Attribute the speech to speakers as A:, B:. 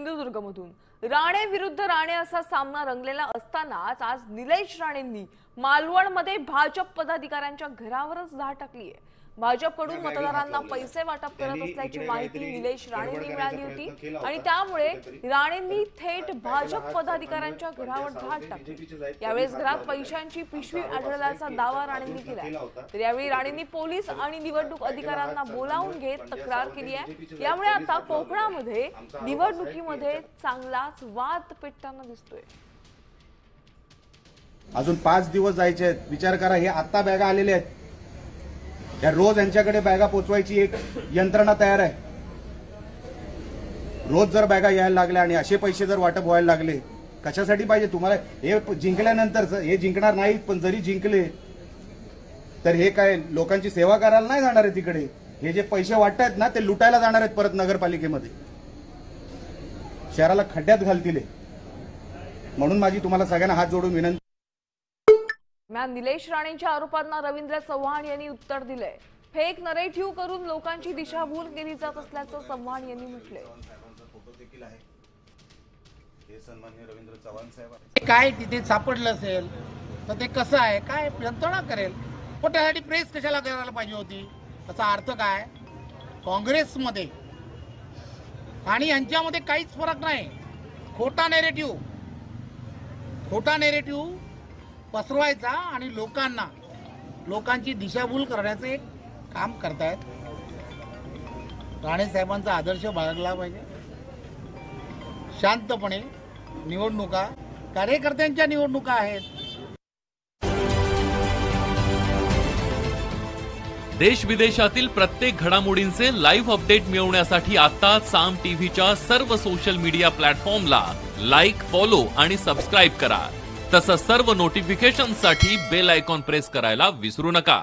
A: सिंधुदुर्गमधून राणे विरुद्ध राणे असा सामना रंगलेला असतानाच आज निलेश राणेंनी मालवणमध्ये भाजप पदाधिकाऱ्यांच्या घरावरच धाड टाकली आहे। भाजपकडून मतदारांना पैसे वाटप करत असल्याची माहिती निलेश राणेंनी मिळाली होती आणि त्यामुळे राणेंनी थेट भाजप पदाधिकाऱ्यांच्या घरावर धाड टाकली। यावेळेस घरात पैशांची पिशवी आढळल्याचा दावा राणेंनी केलाय। तर यावेळी राणेंनी पोलीस आणि निवडणूक अधिकाऱ्यांना बोलावून घेत तक्रार केली आहे। यामुळे आता कोकणामध्ये निवडणुकीमध्ये चांगलाच वाद पेटताना दिसतोय।
B: अजून 5 दिवस जायचे आहेत। विचार करा, हे आता बॅगा आलेले आहेत, या रोज यांच्याकडे बॅगा पोचवायची एक यंत्रणा तयार आहे। रोज जर बॅगा यायला लागल्या आणि असे पैसे जर वाटप व्हायला लागले, कशासाठी पाहिजे तुम्हाला? हे जिंकल्यानंतर हे जिंकणार नाहीत, पण जरी जिंकले तर हे काय लोकांची सेवा करायला नाही जाणार आहे तिकडे। हे जे पैसे वाटतायत ना, ते लुटायला जाणार आहेत परत नगरपालिकेमध्ये, शहराला खड्ड्यात घालतील। म्हणून माझी तुम्हाला सगळ्यांना हात जोडून विनंती।
A: निलेश राणेंच्या आरोपांना रवींद्र चव्हाण यांनी उत्तर दिलंय। फेक नरेटिव्ह करून लोकांची दिशाभूल केली जात असल्याचं चव्हाण यांनी म्हटलंय।
C: काय तिथे सापडलं असेल तर ते कसं आहे, काय यंत्रणा करेल, पण त्यासाठी प्रेस कशाला करायला पाहिजे होती? त्याचा अर्थ काय? काँग्रेसमध्ये आणि यांच्यामध्ये काहीच फरक नाही। खोटा नेरेटिव्ह पसरवायचा आणि लोकांची दिशाभूल करण्याचं एक काम करतायत। राणे साहेबांचा आदर्श बाळगला पाहिजे। शांतपणे निवडणुका, कार्यकर्त्यांच्या निवडणुका आहेत।
D: देश विदेशातील प्रत्येक घडामोडींचे लाईव्ह अपडेट मिळवण्यासाठी आता साम टीव्हीच्या सर्व सोशल मीडिया प्लॅटफॉर्मला लाईक, फॉलो आणि सबस्क्राईब करा। तसंच सर्व नोटिफिकेशनसाठी बेल आयकॉन प्रेस करायला विसरू नका।